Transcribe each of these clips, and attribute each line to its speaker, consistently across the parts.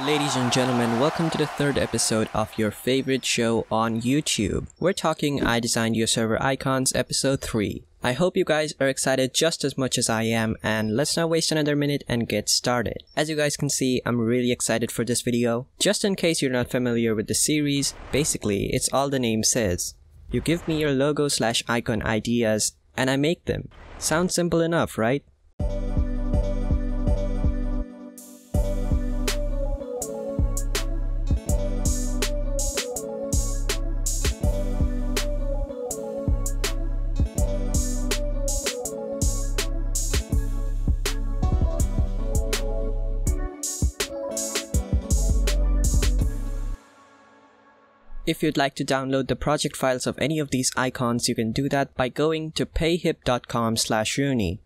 Speaker 1: Ladies and gentlemen, welcome to the third episode of your favorite show on YouTube. We're talking I Designed Your Server Icons episode 3. I hope you guys are excited just as much as I am, and let's not waste another minute and get started. As you guys can see, I'm really excited for this video. Just in case you're not familiar with the series, basically it's all the name says. You give me your logo/icon ideas and I make them. Sounds simple enough, right? If you'd like to download the project files of any of these icons, you can do that by going to payhip.com/Rooney.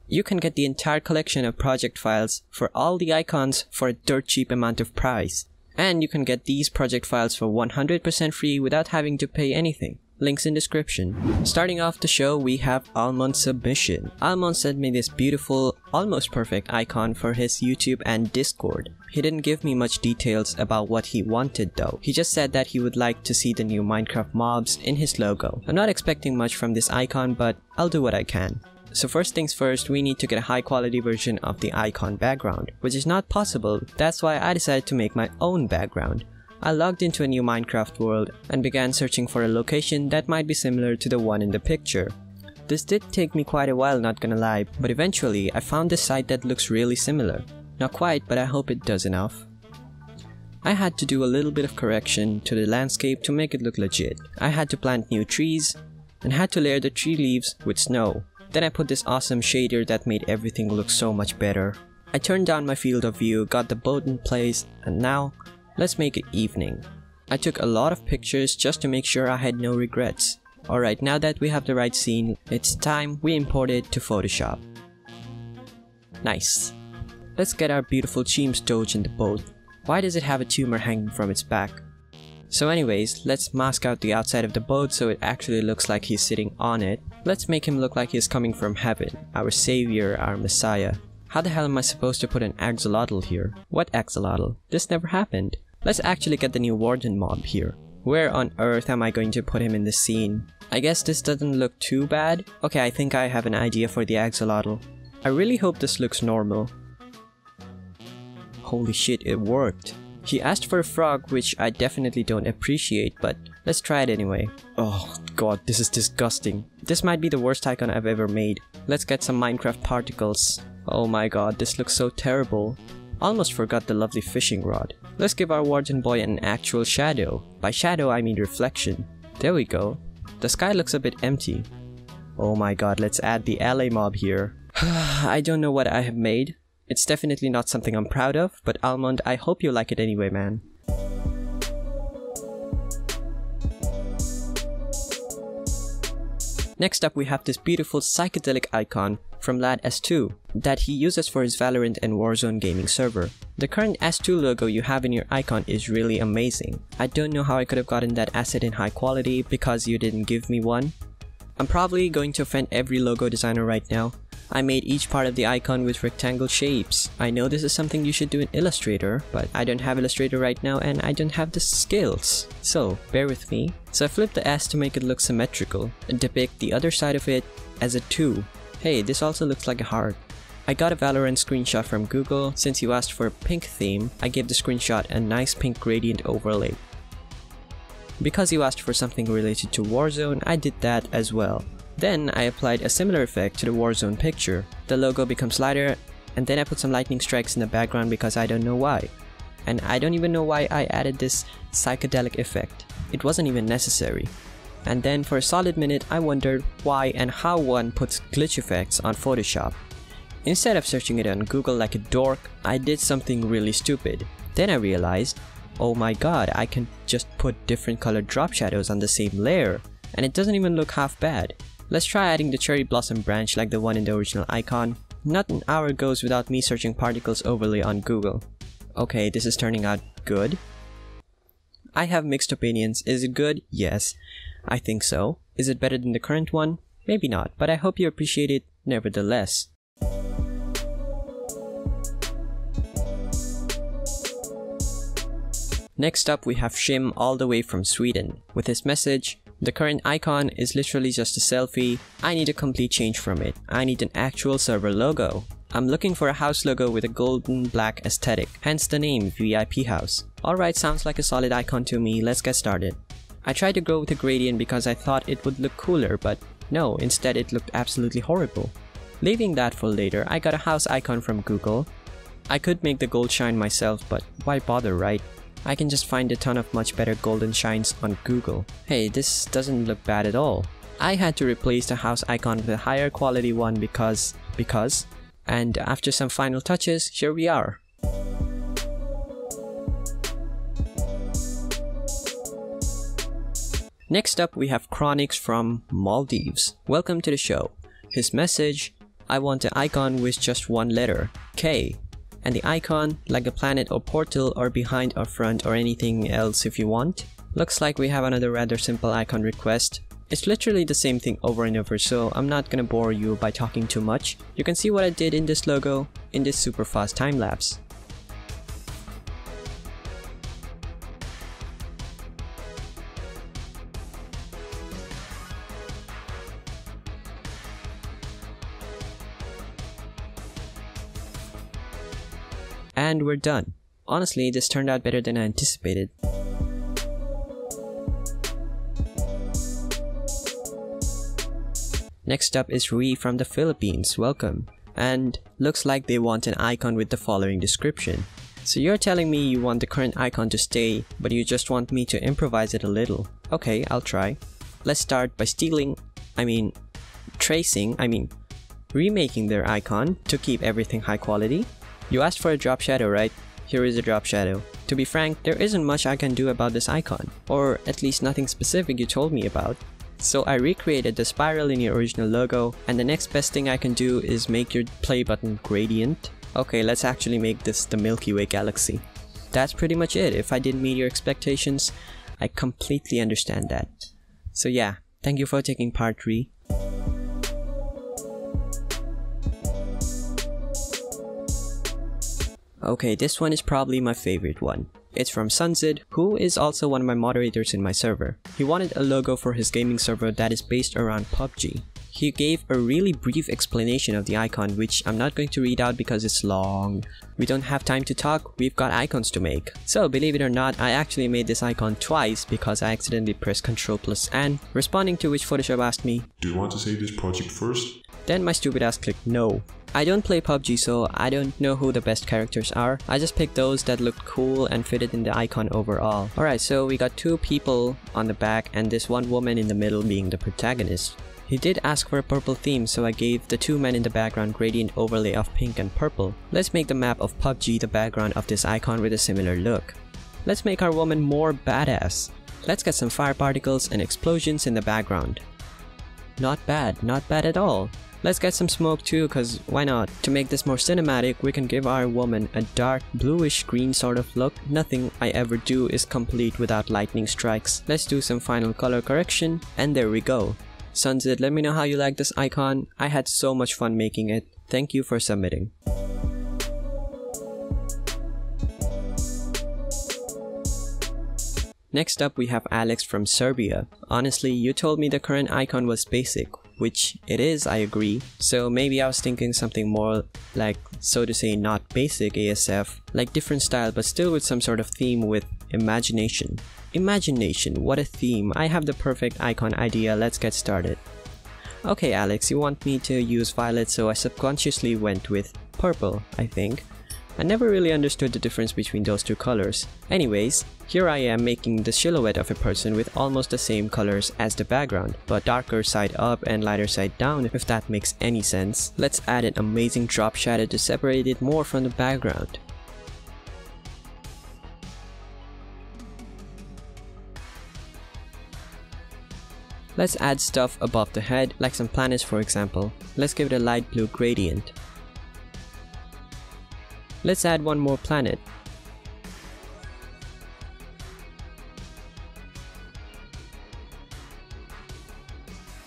Speaker 1: You can get the entire collection of project files for all the icons for a dirt cheap amount of price. And you can get these project files for 100% free without having to pay anything. Links in description. Starting off the show, we have Almond's submission. Almond sent me this beautiful, almost perfect icon for his YouTube and Discord. He didn't give me much details about what he wanted though. He just said that he would like to see the new Minecraft mobs in his logo. I'm not expecting much from this icon, but I'll do what I can. So first things first, we need to get a high quality version of the icon background, which is not possible. That's why I decided to make my own background. I logged into a new Minecraft world and began searching for a location that might be similar to the one in the picture. This did take me quite a while, not gonna lie, but eventually I found this site that looks really similar. Not quite, but I hope it does enough. I had to do a little bit of correction to the landscape to make it look legit. I had to plant new trees and had to layer the tree leaves with snow. Then I put this awesome shader that made everything look so much better. I turned down my field of view, got the boat in place, and now let's make it evening. I took a lot of pictures just to make sure I had no regrets. Alright, now that we have the right scene, it's time we import it to Photoshop. Nice. Let's get our beautiful Cheems Doge in the boat. Why does it have a tumor hanging from its back? So anyways, let's mask out the outside of the boat so it actually looks like he's sitting on it. Let's make him look like he's coming from heaven, our savior, our messiah. How the hell am I supposed to put an axolotl here? What axolotl? This never happened. Let's actually get the new warden mob here. Where on earth am I going to put him in the scene? I guess this doesn't look too bad. Okay, I think I have an idea for the axolotl. I really hope this looks normal. Holy shit, it worked. He asked for a frog, which I definitely don't appreciate, but let's try it anyway. Oh god, this is disgusting. This might be the worst icon I've ever made. Let's get some Minecraft particles. Oh my god, this looks so terrible. Almost forgot the lovely fishing rod. Let's give our warden boy an actual shadow. By shadow, I mean reflection. There we go. The sky looks a bit empty. Oh my god, let's add the LA mob here. I don't know what I have made. It's definitely not something I'm proud of, but Almond, I hope you like it anyway, man. Next up, we have this beautiful psychedelic icon from Lad S2 that he uses for his Valorant and Warzone gaming server. The current S2 logo you have in your icon is really amazing. I don't know how I could have gotten that asset in high quality because you didn't give me one. I'm probably going to offend every logo designer right now. I made each part of the icon with rectangle shapes. I know this is something you should do in Illustrator, but I don't have Illustrator right now and I don't have the skills. So, bear with me. So I flipped the S to make it look symmetrical and depict the other side of it as a 2. Hey, this also looks like a heart. I got a Valorant screenshot from Google. Since you asked for a pink theme, I gave the screenshot a nice pink gradient overlay. Because you asked for something related to Warzone, I did that as well. Then I applied a similar effect to the Warzone picture. The logo becomes lighter, and then I put some lightning strikes in the background because I don't know why. And I don't even know why I added this psychedelic effect. It wasn't even necessary. And then for a solid minute I wondered why and how one puts glitch effects on Photoshop. Instead of searching it on Google like a dork, I did something really stupid. Then I realized, oh my god, I can just put different colored drop shadows on the same layer, and it doesn't even look half bad. Let's try adding the cherry blossom branch like the one in the original icon. Not an hour goes without me searching particles overlay on Google. Okay, this is turning out good. I have mixed opinions. Is it good? Yes, I think so. Is it better than the current one? Maybe not, but I hope you appreciate it nevertheless. Next up we have Shim all the way from Sweden with his message, "The current icon is literally just a selfie. I need a complete change from it. I need an actual server logo. I'm looking for a house logo with a golden black aesthetic, hence the name VIP House." Alright, sounds like a solid icon to me, let's get started. I tried to go with a gradient because I thought it would look cooler, but no, instead it looked absolutely horrible. Leaving that for later, I got a house icon from Google. I could make the gold shine myself, but why bother, right? I can just find a ton of much better golden shines on Google. Hey, this doesn't look bad at all. I had to replace the house icon with a higher quality one because, and after some final touches, here we are. Next up we have Chronix from Maldives. Welcome to the show. His message, "I want an icon with just one letter, K. And the icon, like a planet or portal or behind or front or anything else if you want." Looks like we have another rather simple icon request. It's literally the same thing over and over, so I'm not gonna bore you by talking too much. You can see what I did in this logo in this super fast time lapse. And we're done. Honestly, this turned out better than I anticipated. Next up is Ree from the Philippines, welcome. And looks like they want an icon with the following description. So you're telling me you want the current icon to stay, but you just want me to improvise it a little. Okay, I'll try. Let's start by remaking their icon to keep everything high quality. You asked for a drop shadow, right? Here is a drop shadow. To be frank, there isn't much I can do about this icon, or at least nothing specific you told me about. So I recreated the spiral in your original logo, and the next best thing I can do is make your play button gradient. Okay, let's actually make this the Milky Way galaxy. That's pretty much it. If I didn't meet your expectations, I completely understand that. So yeah, thank you for taking part, Ree. Okay, this one is probably my favorite one. It's from Sunzid, who is also one of my moderators in my server. He wanted a logo for his gaming server that is based around PUBG. He gave a really brief explanation of the icon, which I'm not going to read out because it's long. We don't have time to talk, we've got icons to make. So believe it or not, I actually made this icon twice because I accidentally pressed Ctrl+N, responding to which Photoshop asked me,
Speaker 2: "Do you want to save this project first?"
Speaker 1: Then my stupid ass clicked no. I don't play PUBG, so I don't know who the best characters are. I just picked those that looked cool and fitted in the icon overall. Alright, so we got two people on the back and this one woman in the middle being the protagonist. He did ask for a purple theme, so I gave the two men in the background gradient overlay of pink and purple. Let's make the map of PUBG the background of this icon with a similar look. Let's make our woman more badass. Let's get some fire particles and explosions in the background. Not bad at all. Let's get some smoke too, cause why not? To make this more cinematic, we can give our woman a dark bluish green sort of look. Nothing I ever do is complete without lightning strikes. Let's do some final color correction, and there we go. Sunzid, let me know how you like this icon. I had so much fun making it. Thank you for submitting. Next up we have Alex from Serbia. Honestly, you told me the current icon was basic, which it is, I agree. So maybe I was thinking something more like, so to say, not basic ASF, like different style but still with some sort of theme with imagination. Imagination, what a theme. I have the perfect icon idea, let's get started. Okay Alex, you want me to use violet, so I subconsciously went with purple, I think. I never really understood the difference between those two colors. Anyways, here I am making the silhouette of a person with almost the same colors as the background, but darker side up and lighter side down, if that makes any sense. Let's add an amazing drop shadow to separate it more from the background. Let's add stuff above the head, like some planets for example. Let's give it a light blue gradient. Let's add one more planet.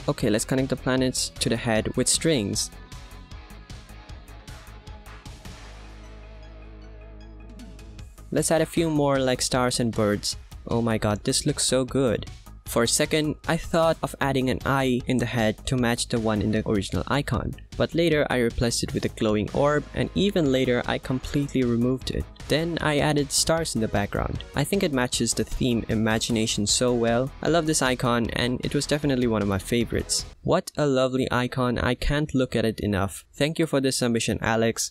Speaker 1: Okay, let's connect the planets to the head with strings. Let's add a few more like stars and birds. Oh my god, this looks so good. For a second, I thought of adding an eye in the head to match the one in the original icon, but later I replaced it with a glowing orb, and even later I completely removed it. Then I added stars in the background. I think it matches the theme imagination so well. I love this icon and it was definitely one of my favorites. What a lovely icon, I can't look at it enough. Thank you for this submission, Alex.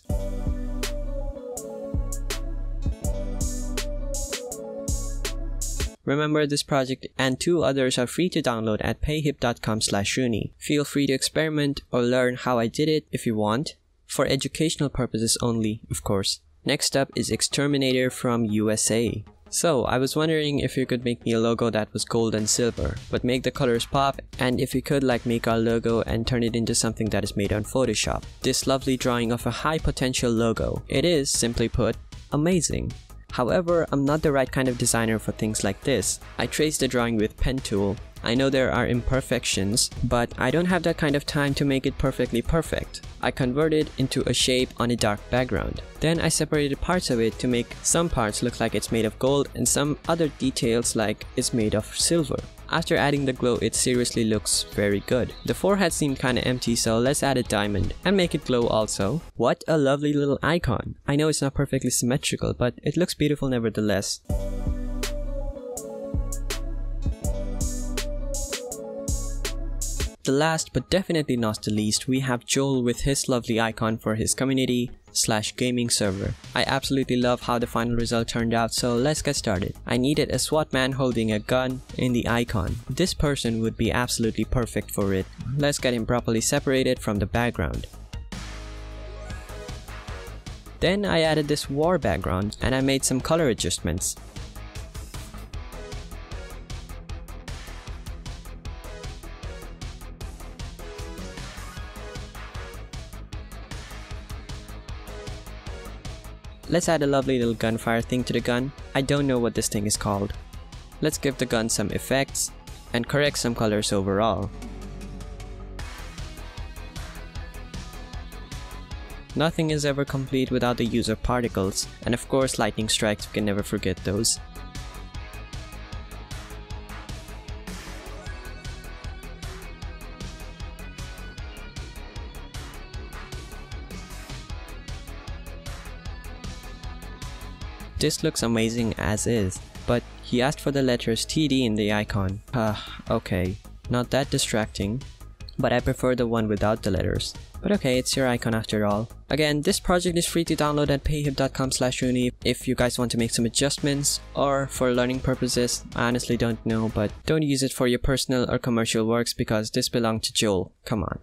Speaker 1: Remember, this project and 2 others are free to download at payhip.com/Rooney. Feel free to experiment or learn how I did it if you want, for educational purposes only, of course. Next up is Exterminator from USA. So, I was wondering if you could make me a logo that was gold and silver, but make the colors pop, and if you could like make our logo and turn it into something that is made on Photoshop. This lovely drawing of a high potential logo. It is, simply put, amazing. However, I'm not the right kind of designer for things like this. I traced the drawing with pen tool. I know there are imperfections, but I don't have that kind of time to make it perfectly perfect. I converted into a shape on a dark background. Then I separated parts of it to make some parts look like it's made of gold and some other details like it's made of silver. After adding the glow, it seriously looks very good. The forehead seemed kinda empty, so let's add a diamond and make it glow also. What a lovely little icon. I know it's not perfectly symmetrical, but it looks beautiful nevertheless. The last but definitely not the least, we have Joel with his lovely icon for his community/gaming server. I absolutely love how the final result turned out, so let's get started. I needed a SWAT man holding a gun in the icon. This person would be absolutely perfect for it. Let's get him properly separated from the background. Then I added this war background and I made some color adjustments. Let's add a lovely little gunfire thing to the gun. I don't know what this thing is called. Let's give the gun some effects and correct some colors overall. Nothing is ever complete without the use of particles, and of course lightning strikes, we can never forget those. This looks amazing as is, but he asked for the letters TD in the icon. Okay, not that distracting, but I prefer the one without the letters. But okay, it's your icon after all. Again, this project is free to download at payhip.com/Rooney if you guys want to make some adjustments or for learning purposes. I honestly don't know, but don't use it for your personal or commercial works because this belonged to Joel. Come on.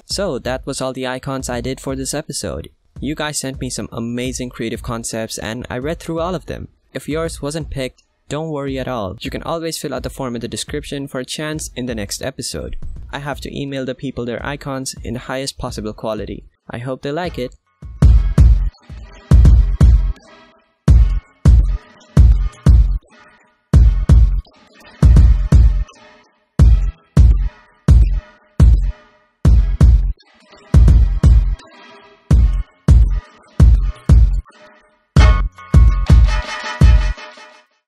Speaker 1: So that was all the icons I did for this episode. You guys sent me some amazing creative concepts and I read through all of them. If yours wasn't picked, don't worry at all. You can always fill out the form in the description for a chance in the next episode. I have to email the people their icons in the highest possible quality. I hope they like it.